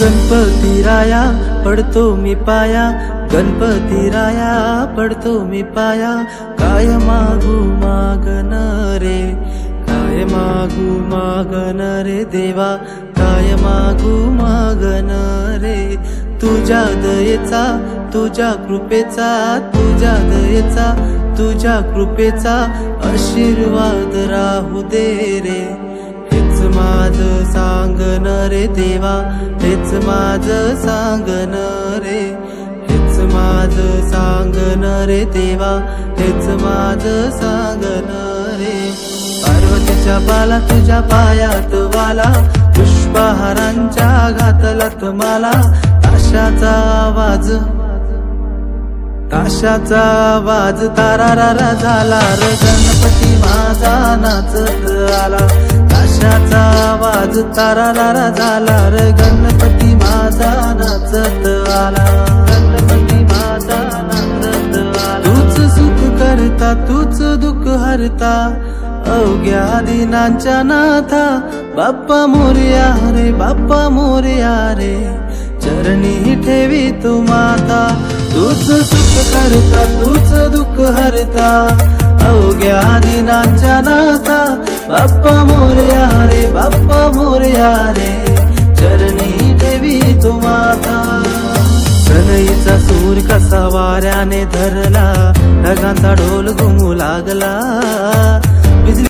गणपती राया पडतो मी पाया, गणपती राया पडतो मी पाया। काय मागू मागन रे, काय मागू मागन रे देवा, काय मागू मागन रे। तुझ्या दयेचा तुझ्या कृपेचा, तुझ्या दयेचा तुझ्या कृपेचा आशीर्वाद राहू दे रे। हेच माझं सांगन रे देवा, हेच माझं सांगन रे, हेच माझं सांगन रे देवा, हेच माझं सांगन रे। पार्वतीच्या बाला तुझ्या पायात वाला, पुष्पहारांच्या घातलात माला। ताशाचा आवाज, ताशाचा आवाज तारारारा झाला र, गणपती माझा नाचत आला। ताशाचा आवाज तारारारा झाला र, गणपती माझा नाचत आला, गणपती माझा नाचत आला। तूच सुख करता तूच दुःख हरता, अवघ्या दिनांच्या नाथा। बाप्पा मोरया रे, बाप्पा मोरया रे, चरणी ठेवी तू माता। तूच सुख करता तूच दुःख हरता, अवघ्या दिनांच्या नाथा। बाप्पा मोरया रे, बाप्पा मोरया रे, चरणी ठेवी तू माता। प्रणयीचा सूर कसा वाऱ्याने धरला, ढगांचा ढोल घुमू लागला।